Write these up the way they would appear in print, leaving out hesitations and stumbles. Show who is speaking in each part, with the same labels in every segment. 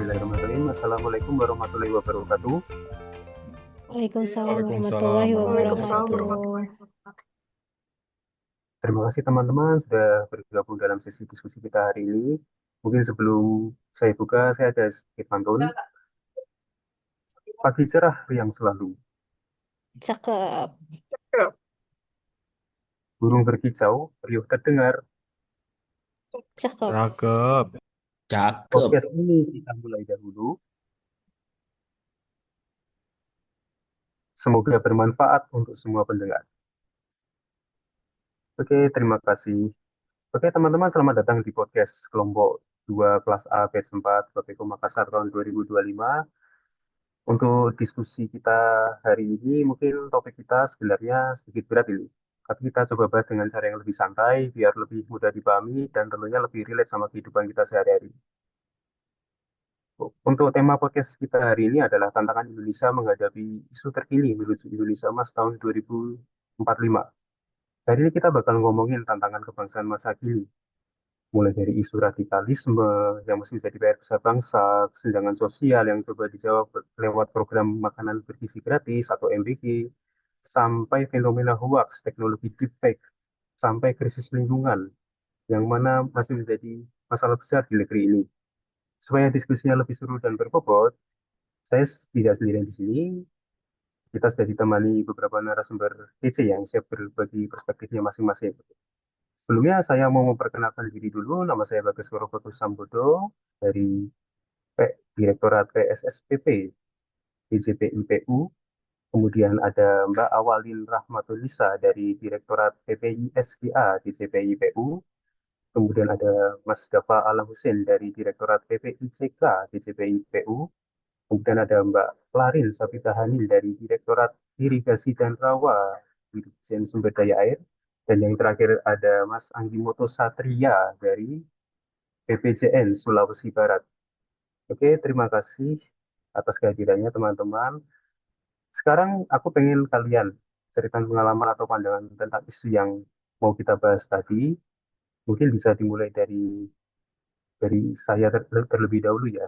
Speaker 1: Bismillahirrahmanirrahim. Assalamualaikum warahmatullahi wabarakatuh.
Speaker 2: Waalaikumsalam
Speaker 3: Waalaikumsalam
Speaker 2: warahmatullahi
Speaker 3: warahmatullahi
Speaker 2: wabarakatuh.
Speaker 3: wabarakatuh.
Speaker 1: Terima kasih teman-teman sudah bergabung dalam sesi diskusi kita hari ini. Mungkin sebelum saya buka, saya ada sedikit pantun. Pagi cerah riang selalu,
Speaker 2: Cakep,
Speaker 1: burung berkicau, riuh terdengar.
Speaker 2: cakep.
Speaker 3: Cakep. Cakep.
Speaker 1: Podcast ini kita mulai dahulu. Semoga bermanfaat untuk semua pendengar. Oke, terima kasih. Oke, teman-teman, selamat datang di podcast kelompok 2 kelas A batch 4 Bapeko Makassar tahun 2025. Untuk diskusi kita hari ini, mungkin topik kita sebenarnya sedikit berat ini. Tapi kita coba bahas dengan cara yang lebih santai, biar lebih mudah dipahami, dan tentunya lebih relate sama kehidupan kita sehari-hari. Untuk tema podcast kita hari ini adalah tantangan Indonesia menghadapi isu terkini menuju Indonesia Emas tahun 2045. Hari ini kita bakal ngomongin tantangan kebangsaan masa kini, mulai dari isu radikalisme yang mesti menjadi PR besar bangsa, kesenjangan sosial yang coba dijawab lewat program makanan bergizi gratis atau MBG, sampai fenomena hoax, teknologi deepfake, sampai krisis lingkungan yang mana masih menjadi masalah besar di negeri ini. Supaya diskusinya lebih seru dan berbobot, saya tidak sendirian di sini. Kita sudah ditemani beberapa narasumber PC yang siap berbagi perspektifnya masing-masing. Sebelumnya saya mau memperkenalkan diri dulu. Nama saya Bagas Worokoto Sambodo dari Direktorat PSSPP DJP IPU. Kemudian ada Mbak Awalin Rahmatulisa dari Direktorat PPI SPA DJP IPU. Kemudian ada Mas Dafa Alam Hussein dari Direktorat PPICK DJP IPU. Kemudian ada Mbak Klarin Sabita Hanil dari Direktorat Irigasi dan Rawa Dirjen Sumber Daya Air. Dan yang terakhir ada Mas Anggimoto Satria dari BPJN Sulawesi Barat. Oke, terima kasih atas kehadirannya teman-teman. Sekarang aku pengen kalian ceritakan pengalaman atau pandangan tentang isu yang mau kita bahas tadi. Mungkin bisa dimulai dari saya terlebih dahulu ya.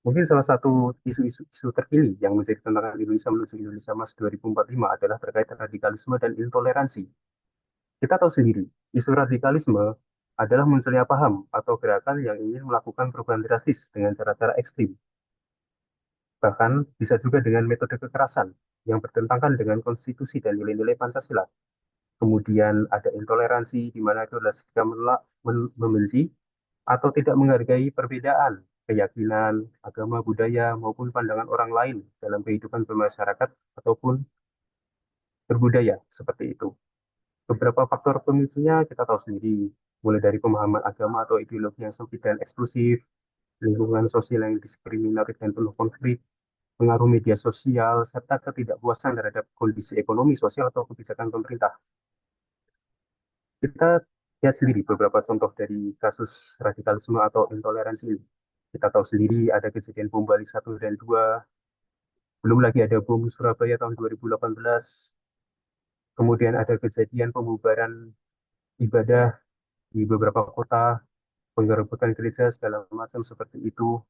Speaker 1: Mungkin salah satu isu terkini yang menjadi tantangan Indonesia menuju Indonesia Emas 2045 adalah terkait radikalisme dan intoleransi. Kita tahu sendiri, isu radikalisme adalah munculnya paham atau gerakan yang ingin melakukan perubahan drastis dengan cara-cara ekstrim. Bahkan bisa juga dengan metode kekerasan yang bertentangan dengan konstitusi dan nilai-nilai Pancasila. Kemudian ada intoleransi, di mana itu adalah sikap membenci atau tidak menghargai perbedaan keyakinan, agama, budaya, maupun pandangan orang lain dalam kehidupan bermasyarakat ataupun berbudaya, seperti itu. Beberapa faktor pemicunya kita tahu sendiri, mulai dari pemahaman agama atau ideologi yang sempit dan eksklusif, lingkungan sosial yang diskriminatif dan penuh konflik, pengaruh media sosial, serta ketidakpuasan terhadap kondisi ekonomi, sosial, atau kebijakan pemerintah. Kita lihat sendiri beberapa contoh dari kasus radikalisme atau intoleransi ini. Kita tahu sendiri ada kejadian bom Bali 1 dan 2, belum lagi ada bom Surabaya tahun 2018, kemudian ada kejadian pembubaran ibadah di beberapa kota, penggerebekan gereja, segala macam seperti itu.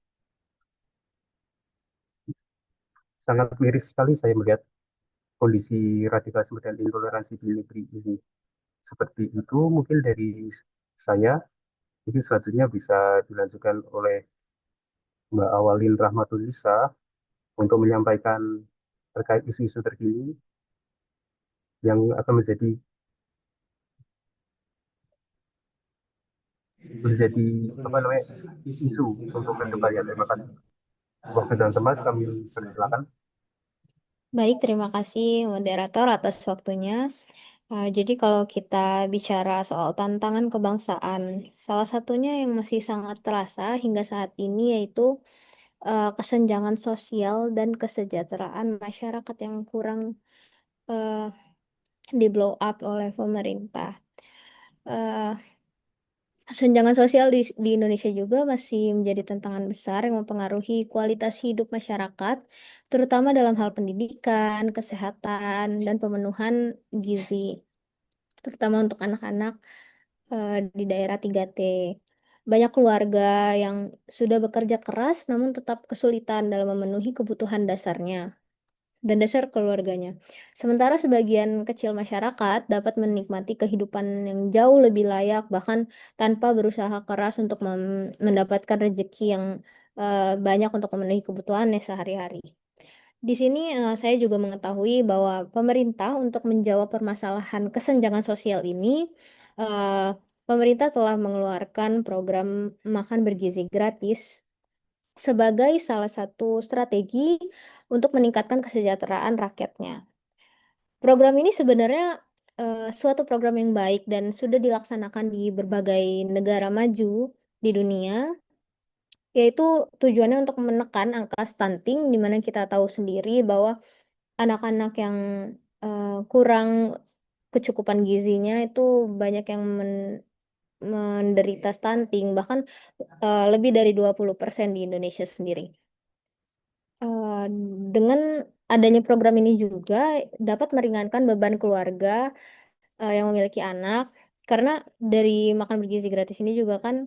Speaker 1: Sangat miris sekali saya melihat kondisi radikalisme dan intoleransi di negeri ini. Seperti itu mungkin dari saya. Mungkin selanjutnya bisa dilanjutkan oleh Mbak Awalin Rahmatulisa untuk menyampaikan terkait isu-isu terkini yang akan menjadi apa namanya isu untuk kedepannya. Terima kasih. Waktu dan tempat kami persilakan.
Speaker 2: Baik, terima kasih moderator atas waktunya. Jadi kalau kita bicara soal tantangan kebangsaan, salah satunya yang masih sangat terasa hingga saat ini yaitu kesenjangan sosial dan kesejahteraan masyarakat yang kurang uh, di blow up oleh pemerintah. Eh, Kesenjangan sosial di Indonesia juga masih menjadi tantangan besar yang mempengaruhi kualitas hidup masyarakat, terutama dalam hal pendidikan, kesehatan, dan pemenuhan gizi, terutama untuk anak-anak di daerah 3T. Banyak keluarga yang sudah bekerja keras namun tetap kesulitan dalam memenuhi kebutuhan dasarnya dan dasar keluarganya. Sementara sebagian kecil masyarakat dapat menikmati kehidupan yang jauh lebih layak, bahkan tanpa berusaha keras untuk mendapatkan rezeki yang banyak untuk memenuhi kebutuhannya sehari-hari. Di sini saya juga mengetahui bahwa pemerintah untuk menjawab permasalahan kesenjangan sosial ini, eh, pemerintah telah mengeluarkan program makan bergizi gratis sebagai salah satu strategi untuk meningkatkan kesejahteraan rakyatnya. Program ini sebenarnya suatu program yang baik dan sudah dilaksanakan di berbagai negara maju di dunia, yaitu tujuannya untuk menekan angka stunting, di mana kita tahu sendiri bahwa anak-anak yang kurang kecukupan gizinya itu banyak yang menderita stunting, bahkan lebih dari 20% di Indonesia sendiri. Eh, dengan adanya program ini juga dapat meringankan beban keluarga yang memiliki anak, karena dari makan bergizi gratis ini juga kan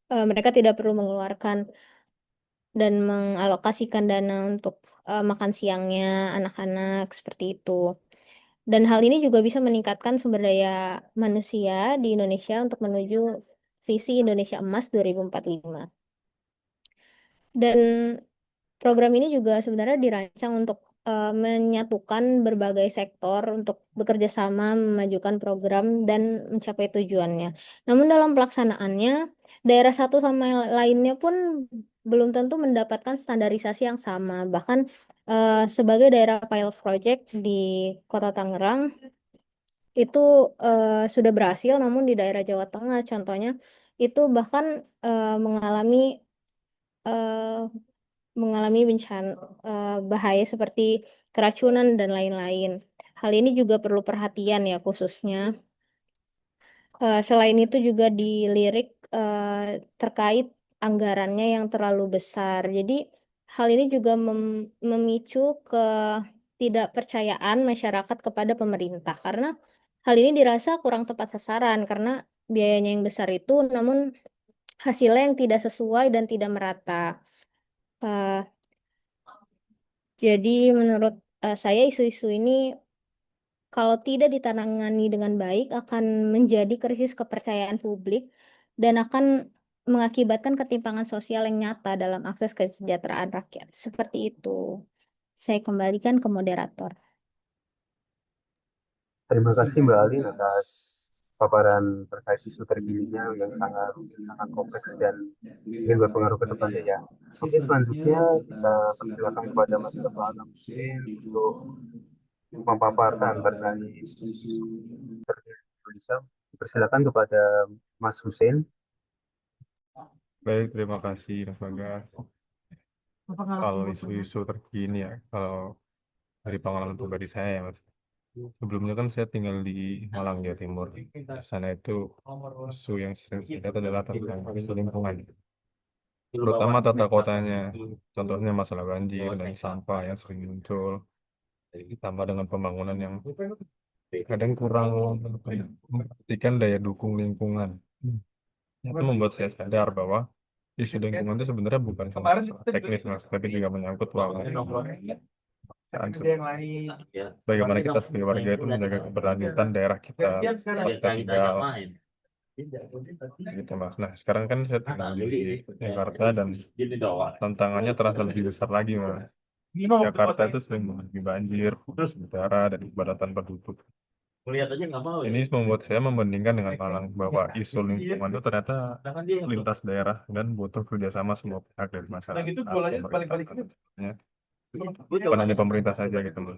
Speaker 2: mereka tidak perlu mengeluarkan dan mengalokasikan dana untuk makan siangnya anak-anak seperti itu. Dan hal ini juga bisa meningkatkan sumber daya manusia di Indonesia untuk menuju visi Indonesia Emas 2045. Dan program ini juga sebenarnya dirancang untuk menyatukan berbagai sektor untuk bekerja sama memajukan program dan mencapai tujuannya. Namun dalam pelaksanaannya, daerah satu sama lainnya pun belum tentu mendapatkan standarisasi yang sama. Bahkan sebagai daerah pilot project di Kota Tangerang itu sudah berhasil, namun di daerah Jawa Tengah contohnya itu bahkan mengalami eh, bencana bahaya seperti keracunan dan lain-lain. Hal ini juga perlu perhatian ya khususnya. Selain itu juga dilirik terkait anggarannya yang terlalu besar. Jadi hal ini juga memicu ketidakpercayaan masyarakat kepada pemerintah karena hal ini dirasa kurang tepat sasaran karena biayanya yang besar itu namun hasilnya yang tidak sesuai dan tidak merata. Eh, jadi menurut saya isu-isu ini kalau tidak ditangani dengan baik akan menjadi krisis kepercayaan publik dan akan mengakibatkan ketimpangan sosial yang nyata dalam akses kesejahteraan rakyat. Seperti itu. Saya kembalikan ke moderator.
Speaker 1: Terima kasih Mbak Alin atas paparan terkait isu terkininya yang sangat kompleks dan mungkin berpengaruh ke depannya ya. Oke, selanjutnya kita persilakan kepada Mas Bapak Alam Hussein untuk memaparkan terkait isu terkini di Indonesia. Persilakan kepada Mas Hussein.
Speaker 4: Baik, terima kasih Mas Bagas. Kalau isu-isu terkini ya, kalau dari pengalaman pribadi saya ya Mas. Sebelumnya kan saya tinggal di Malang, Jawa Timur. Di sana itu isu yang sering saya lihat adalah tentang isu lingkungan. Terutama tata kotanya. Contohnya masalah banjir dan sampah yang sering muncul. Ditambah dengan pembangunan yang kadang kurang apa ya, memperhatikan daya dukung lingkungan. Itu membuat saya sadar bahwa isu lingkungan itu sebenarnya bukan cuma masalah teknis mas, tapi juga menyangkut bahwa bagaimana kita sebagai warga itu menjaga keberlanjutan daerah kita, tempat kita tinggal, gitu mas. Nah sekarang kan saya tinggal di Jakarta dan tantangannya terasa lebih besar lagi mas. Jakarta itu sering mengalami banjir, polusi udara, dan kepadatan penduduk. Ini membuat saya membandingkan dengan Malang bahwa isu lingkungan itu ternyata lintas daerah dan butuh kerjasama semua pihak dari masyarakat, pemerintah, tentunya. Bukan hanya pemerintah saja gitu Mas.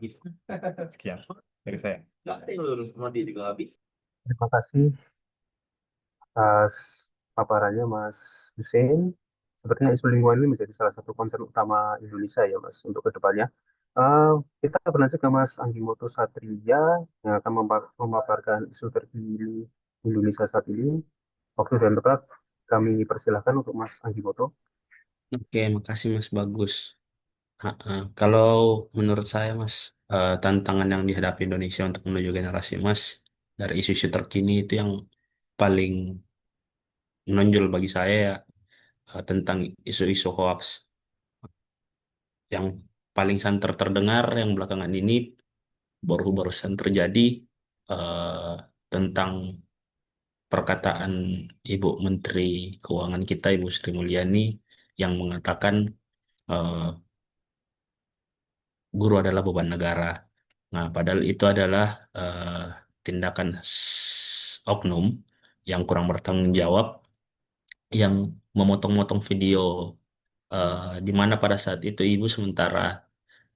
Speaker 4: Sekian dari saya.
Speaker 1: Terima kasih atas paparannya Mas Hussein. Sepertinya isu lingkungan ini menjadi salah satu concern utama Indonesia ya Mas untuk kedepannya. Eh, kita berlanjut ke Mas Anggimoto Satria yang akan memaparkan isu terkini Indonesia saat ini. Waktu dan tempat kami persilahkan untuk Mas Anggimoto.
Speaker 3: Oke, makasih Mas Bagus. Kalau menurut saya Mas, tantangan yang dihadapi Indonesia untuk menuju generasi emas dari isu-isu terkini itu yang paling menonjol bagi saya ya, tentang isu-isu hoax yang paling santer terdengar yang belakangan ini baru-barusan terjadi, eh, tentang perkataan Ibu Menteri Keuangan kita, Ibu Sri Mulyani, yang mengatakan eh, guru adalah beban negara. Nah, padahal itu adalah tindakan oknum yang kurang bertanggung jawab, yang memotong-motong video, di mana pada saat itu Ibu sementara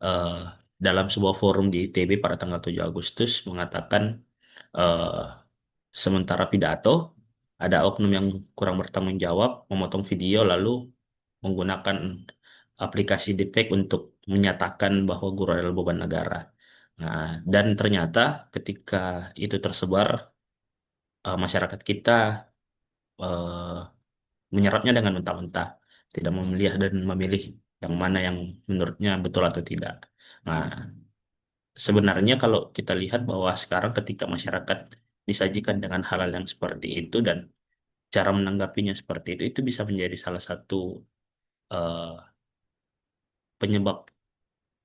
Speaker 3: eh, dalam sebuah forum di ITB pada tanggal 7 Agustus mengatakan, eh, sementara pidato, ada oknum yang kurang bertanggung jawab memotong video lalu menggunakan aplikasi deepfake untuk menyatakan bahwa guru adalah beban negara. Nah, dan ternyata ketika itu tersebar, masyarakat kita eh, menyerapnya dengan mentah-mentah, tidak memilih dan memilih yang mana yang menurutnya betul atau tidak. Nah, sebenarnya kalau kita lihat bahwa sekarang ketika masyarakat disajikan dengan hal-hal yang seperti itu dan cara menanggapinya seperti itu bisa menjadi salah satu eh, penyebab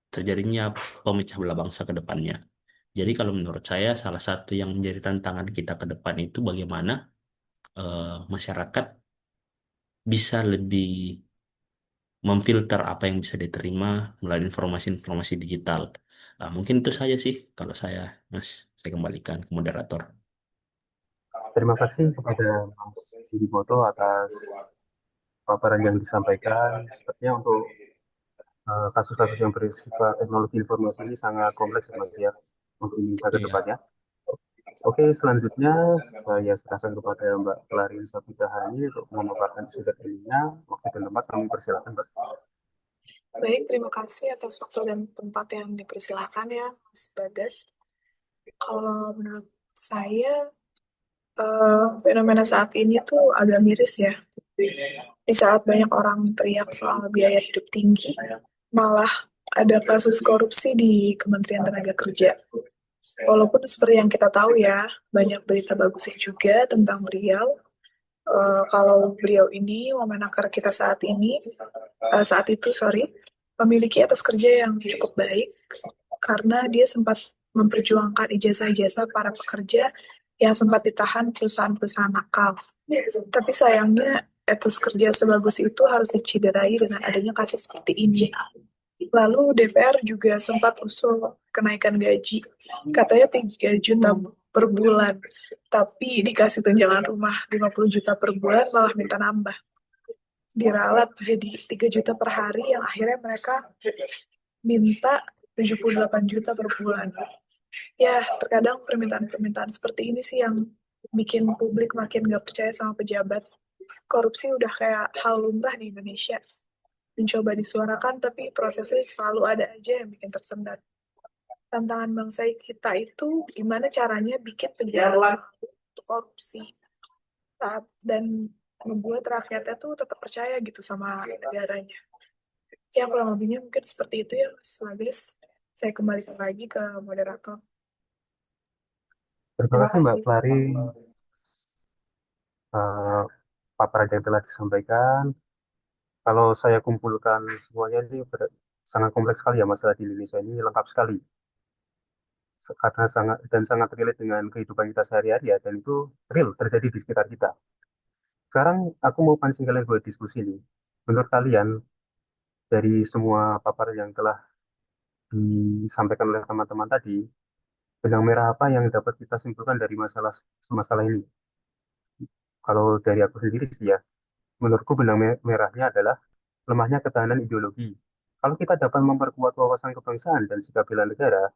Speaker 3: terjadinya pemecah belah bangsa ke depannya. Jadi kalau menurut saya salah satu yang menjadi tantangan kita ke depan itu bagaimana masyarakat bisa lebih memfilter apa yang bisa diterima melalui informasi-informasi digital. Nah, mungkin itu saja sih kalau saya, Mas. Saya kembalikan ke moderator.
Speaker 1: Terima kasih kepada Mas Budi Boto atas paparan yang disampaikan. Sepertinya untuk kasus-kasus yang bersifat teknologi informasi ini sangat kompleks ya Mas ya untuk Indonesia ke
Speaker 3: Iya.
Speaker 1: depannya. Oke, selanjutnya saya serahkan kepada Mbak Clarissa Putahani untuk memaparkan isu terkininya. Waktu dan tempat kami persilakan Mbak.
Speaker 5: Baik, terima kasih atas waktu dan tempat yang dipersilakan ya, Mas Bagas. Kalau menurut saya, fenomena saat ini tuh agak miris ya. Di saat banyak orang teriak soal biaya hidup tinggi, malah ada kasus korupsi di Kementerian Tenaga Kerja. Walaupun seperti yang kita tahu ya, banyak berita bagusnya juga tentang beliau. Kalau beliau ini, wamenaker kita saat ini, saat itu, sorry, memiliki etos kerja yang cukup baik karena dia sempat memperjuangkan ijazah-ijazah para pekerja yang sempat ditahan perusahaan-perusahaan nakal. Tapi sayangnya etos kerja sebagus itu harus diciderai dengan adanya kasus seperti ini. Lalu DPR juga sempat usul kenaikan gaji, katanya 3 juta per bulan, tapi dikasih tunjangan rumah 50 juta per bulan malah minta nambah. Diralat jadi 3 juta per hari yang akhirnya mereka minta 78 juta per bulan. Ya, terkadang permintaan-permintaan seperti ini sih yang bikin publik makin gak percaya sama pejabat. Korupsi udah kayak hal lumrah di Indonesia. Mencoba disuarakan, tapi prosesnya selalu ada aja yang bikin tersendat. Tantangan bangsa kita itu gimana caranya bikin penjara untuk korupsi dan membuat rakyatnya tuh tetap percaya gitu sama negaranya. Ya, kurang lebihnya mungkin seperti itu ya, Mas Bagas. Saya kembalikan lagi ke moderator.
Speaker 1: Terima
Speaker 5: Terima
Speaker 1: kasih Mbak
Speaker 5: kasih.
Speaker 1: Clary, eh, paparan yang telah disampaikan. Kalau saya kumpulkan semuanya ini sangat kompleks sekali ya masalah di Indonesia ini lengkap sekali karena sangat relate dengan kehidupan kita sehari-hari ya dan itu real terjadi di sekitar kita. Sekarang aku mau pancing kalian buat diskusi nih. Menurut kalian dari semua paparan yang telah disampaikan oleh teman-teman tadi, benang merah apa yang dapat kita simpulkan dari masalah ini? Kalau dari aku sendiri sih ya, menurutku benang merahnya adalah lemahnya ketahanan ideologi. Kalau kita dapat memperkuat wawasan kebangsaan dan sikap bela negara,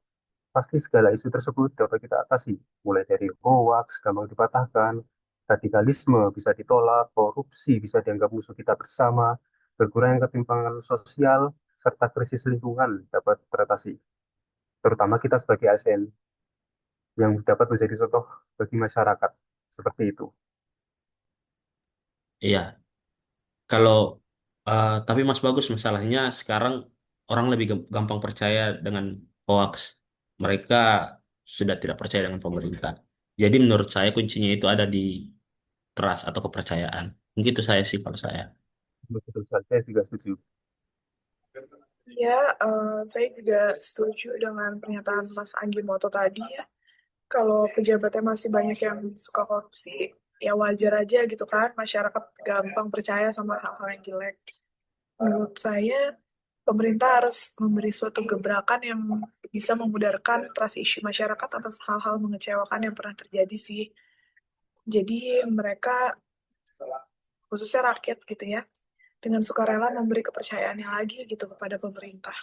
Speaker 1: pasti segala isu tersebut dapat kita atasi, mulai dari hoax, gampang dipatahkan, radikalisme bisa ditolak, korupsi bisa dianggap musuh kita bersama, berkurangnya ketimpangan sosial, serta krisis lingkungan dapat teratasi. Terutama kita sebagai ASN yang dapat menjadi contoh bagi masyarakat. Seperti itu.
Speaker 3: Iya, kalau tapi Mas Bagus, masalahnya sekarang orang lebih gampang percaya dengan hoax. Mereka sudah tidak percaya dengan pemerintah. Jadi menurut saya kuncinya itu ada di trust atau kepercayaan. Begitu saya sih kalau saya.
Speaker 1: Betul sekali, saya juga setuju.
Speaker 5: Ya, saya juga setuju dengan pernyataan Mas Anggi Moto tadi ya. Kalau pejabatnya masih banyak yang suka korupsi, ya wajar aja gitu kan. Masyarakat gampang percaya sama hal-hal yang jelek. Menurut saya, pemerintah harus memberi suatu gebrakan yang bisa memudarkan trust issue masyarakat atas hal-hal mengecewakan yang pernah terjadi sih. Jadi mereka, khususnya rakyat gitu ya, dengan sukarela memberi kepercayaannya lagi gitu kepada pemerintah.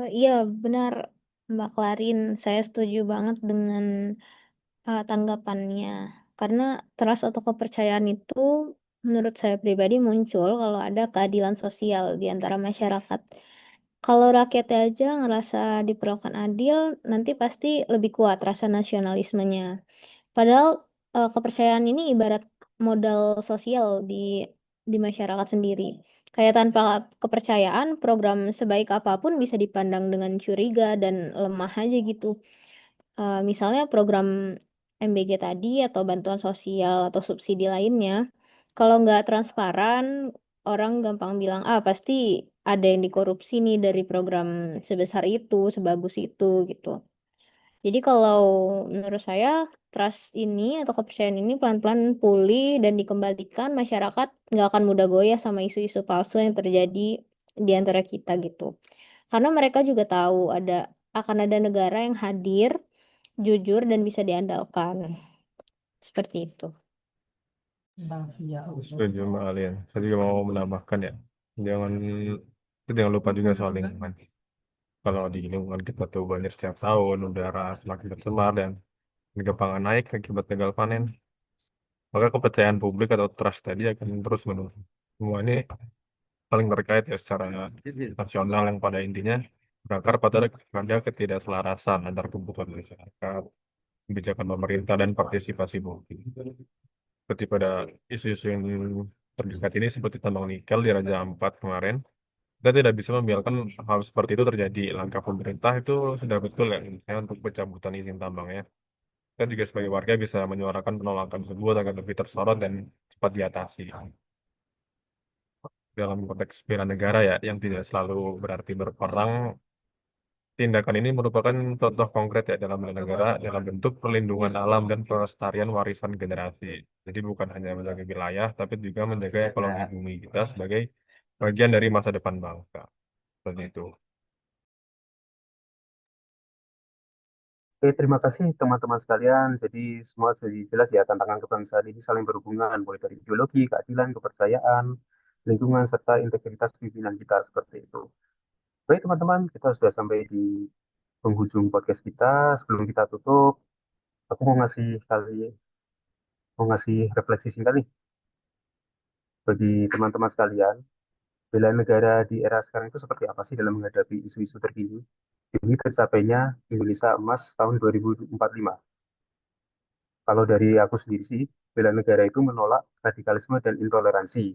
Speaker 2: Iya, benar Mbak Klarin. Saya setuju banget dengan tanggapannya. Karena trust atau kepercayaan itu menurut saya pribadi muncul kalau ada keadilan sosial di antara masyarakat. Kalau rakyatnya aja ngerasa diperlakukan adil, nanti pasti lebih kuat rasa nasionalismenya. Padahal kepercayaan ini ibarat modal sosial di masyarakat sendiri. Kayak tanpa kepercayaan, program sebaik apapun bisa dipandang dengan curiga dan lemah aja gitu. Misalnya program MBG tadi atau bantuan sosial atau subsidi lainnya, kalau nggak transparan, orang gampang bilang, ah pasti ada yang dikorupsi nih dari program sebesar itu, sebagus itu gitu. Jadi kalau menurut saya trust ini atau kepercayaan ini pelan-pelan pulih dan dikembalikan, masyarakat nggak akan mudah goyah sama isu-isu palsu yang terjadi di antara kita gitu. Karena mereka juga tahu akan ada negara yang hadir, jujur dan bisa diandalkan. Seperti itu.
Speaker 4: Setuju sama kalian. Saya juga mau menambahkan ya, jangan jangan lupa juga soal lingkungan. Kalau di lingkungan kita tuh banjir setiap tahun, udara semakin tercemar dan harga pangan naik akibat gagal panen, maka kepercayaan publik atau trust tadi akan terus menurun. Semua ini saling terkait ya secara nasional yang pada intinya berakar pada ketidakselarasan antar kebutuhan masyarakat, kebijakan pemerintah dan partisipasi publik. Seperti pada isu-isu yang terdekat ini seperti tambang nikel di Raja Ampat kemarin, kita tidak bisa membiarkan hal seperti itu terjadi. Langkah pemerintah itu sudah betul ya, misalnya untuk pencabutan izin tambangnya. Kita juga sebagai warga bisa menyuarakan penolakan tersebut agar lebih tersorot dan cepat diatasi. Dalam konteks bela negara ya, yang tidak selalu berarti berperang, tindakan ini merupakan contoh konkret ya dalam bela negara dalam bentuk perlindungan alam dan pelestarian warisan generasi. Jadi bukan hanya menjaga wilayah, tapi juga menjaga ekologi bumi kita sebagai bagian dari masa depan bangsa. Seperti itu.
Speaker 1: Oke, terima kasih teman-teman sekalian. Jadi semua jadi jelas ya tantangan kebangsaan ini saling berhubungan mulai dari ideologi, keadilan, kepercayaan, lingkungan serta integritas pimpinan kita seperti itu. Baik teman-teman, kita sudah sampai di penghujung podcast kita. Sebelum kita tutup, aku mau ngasih refleksi singkat nih bagi teman-teman sekalian. Bela negara di era sekarang itu seperti apa sih dalam menghadapi isu-isu terkini demi tercapainya Indonesia Emas tahun 2045? Kalau dari aku sendiri sih, bela negara itu menolak radikalisme dan intoleransi.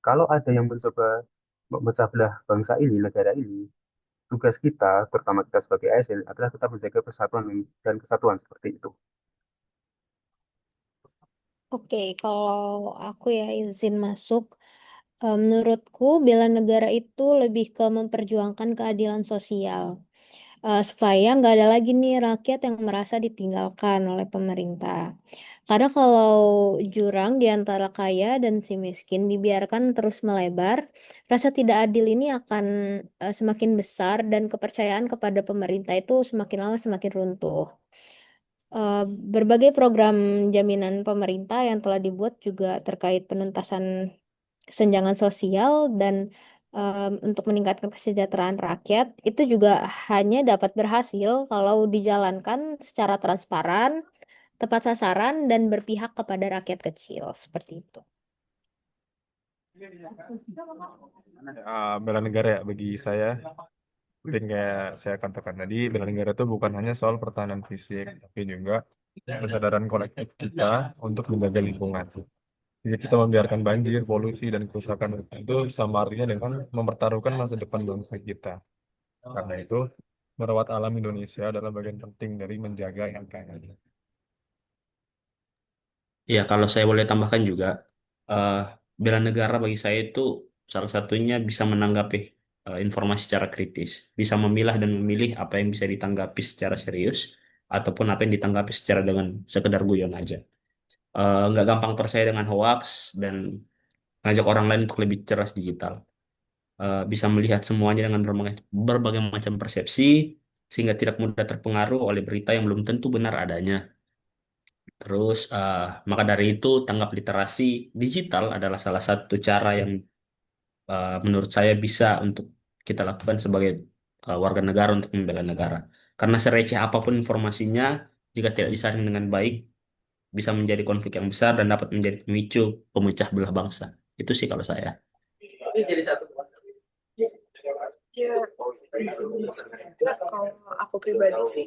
Speaker 1: Kalau ada yang mencoba memecah belah bangsa ini, negara ini, tugas kita, terutama kita sebagai ASN, adalah tetap menjaga persatuan dan kesatuan seperti itu.
Speaker 2: Oke, kalau aku ya izin masuk, menurutku bela negara itu lebih ke memperjuangkan keadilan sosial. Supaya nggak ada lagi nih rakyat yang merasa ditinggalkan oleh pemerintah. Karena kalau jurang di antara kaya dan si miskin dibiarkan terus melebar, rasa tidak adil ini akan semakin besar dan kepercayaan kepada pemerintah itu semakin lama semakin runtuh. Berbagai program jaminan pemerintah yang telah dibuat juga terkait penuntasan kesenjangan sosial dan untuk meningkatkan kesejahteraan rakyat itu juga hanya dapat berhasil kalau dijalankan secara transparan, tepat sasaran, dan berpihak kepada rakyat kecil seperti itu.
Speaker 4: Bela negara ya bagi saya, seperti kayak saya katakan tadi, bela negara itu bukan hanya soal pertahanan fisik, tapi juga kesadaran kolektif kita untuk menjaga lingkungan. Jadi kita membiarkan banjir, polusi, dan kerusakan itu sama artinya dengan mempertaruhkan masa depan bangsa kita. Karena itu, merawat alam Indonesia adalah bagian penting dari menjaga NKRI.
Speaker 3: Ya, kalau saya boleh tambahkan juga, eh, bela negara bagi saya itu salah satunya bisa menanggapi informasi secara kritis, bisa memilah dan memilih apa yang bisa ditanggapi secara serius, ataupun apa yang ditanggapi secara dengan sekedar guyon aja. Nggak gampang percaya dengan hoax dan ngajak orang lain untuk lebih cerdas digital. Bisa melihat semuanya dengan berbagai macam persepsi, sehingga tidak mudah terpengaruh oleh berita yang belum tentu benar adanya. Terus, maka dari itu, tanggap literasi digital adalah salah satu cara yang menurut saya bisa untuk kita lakukan sebagai warga negara untuk membela negara. Karena sereceh apapun informasinya, jika tidak disaring dengan baik, bisa menjadi konflik yang besar dan dapat menjadi pemicu pemecah belah bangsa. Itu sih kalau saya.
Speaker 5: Ya, prinsipnya seperti itu. Kalau aku pribadi sih,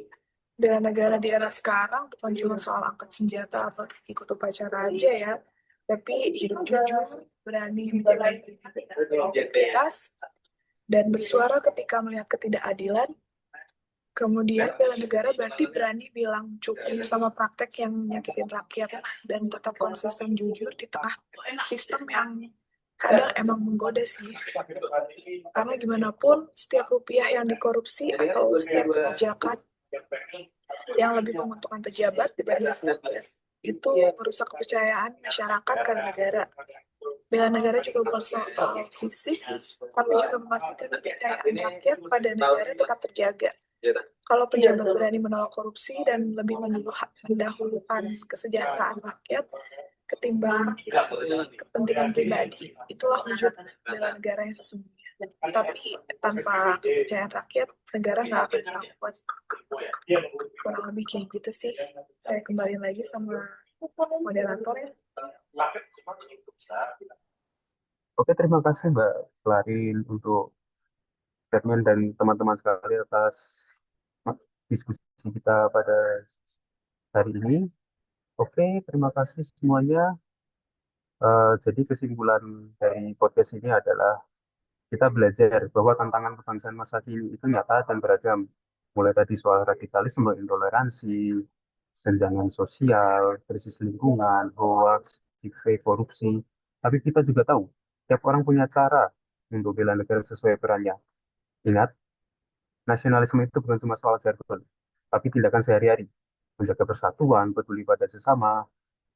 Speaker 5: bela negara di era sekarang bukan cuma soal angkat senjata atau ikut upacara aja ya, tapi hidup jujur, berani menjaga integritas, dan bersuara ketika melihat ketidakadilan. Kemudian bela negara berarti berani bilang cukup sama praktek yang nyakitin rakyat dan tetap konsisten jujur di tengah sistem yang kadang emang menggoda sih. Karena gimana pun setiap rupiah yang dikorupsi atau setiap kebijakan yang lebih menguntungkan pejabat dibanding rakyat itu merusak kepercayaan masyarakat ke negara. Bela negara juga bukan soal fisik, tapi juga memastikan kepercayaan rakyat pada negara tetap terjaga. Kalau pejabat berani menolak korupsi dan lebih mendahulukan kesejahteraan rakyat ketimbang kepentingan pribadi, itulah wujud bela negara yang sesungguhnya. Tapi tanpa kepercayaan rakyat, negara nggak akan pernah kuat. Kurang lebih kayak gitu sih. Saya kembali lagi sama moderator ya.
Speaker 1: Oke, terima kasih Mbak Klarin untuk statement dan teman-teman sekalian atas diskusi kita pada hari ini. Oke, terima kasih semuanya. Jadi kesimpulan dari podcast ini adalah kita belajar bahwa tantangan kebangsaan masa kini itu nyata dan beragam. Mulai tadi soal radikalisme, intoleransi, kesenjangan sosial, krisis lingkungan, hoax, deepfake, korupsi. Tapi kita juga tahu, setiap orang punya cara untuk bela negara sesuai perannya. Ingat, nasionalisme itu bukan cuma soal jargon, tapi tindakan sehari-hari. Menjaga persatuan, peduli pada sesama,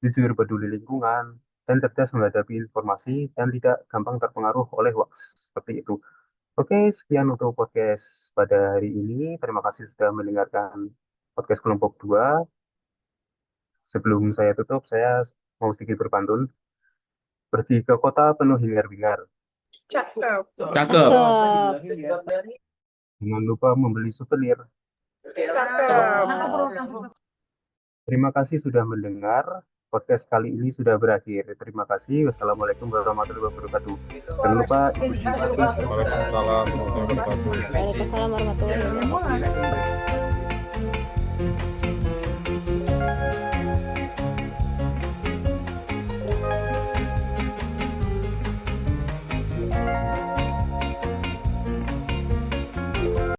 Speaker 1: jujur peduli lingkungan, dan cerdas menghadapi informasi dan tidak gampang terpengaruh oleh hoax. Seperti itu. Oke, sekian untuk podcast pada hari ini. Terima kasih sudah mendengarkan podcast kelompok 2. Sebelum saya tutup, saya mau sedikit berpantun. Pergi ke kota penuh hingar-bingar.
Speaker 5: Cakep.
Speaker 3: Cakep.
Speaker 1: Jangan lupa membeli souvenir.
Speaker 5: Cakep.
Speaker 1: Terima kasih sudah mendengar. Podcast kali ini sudah berakhir. Terima kasih. Wassalamualaikum warahmatullahi wabarakatuh. Jangan lupa ikuti
Speaker 4: Waalaikumsalam warahmatullahi wabarakatuh.
Speaker 2: Waalaikumsalam warahmatullahi wabarakatuh.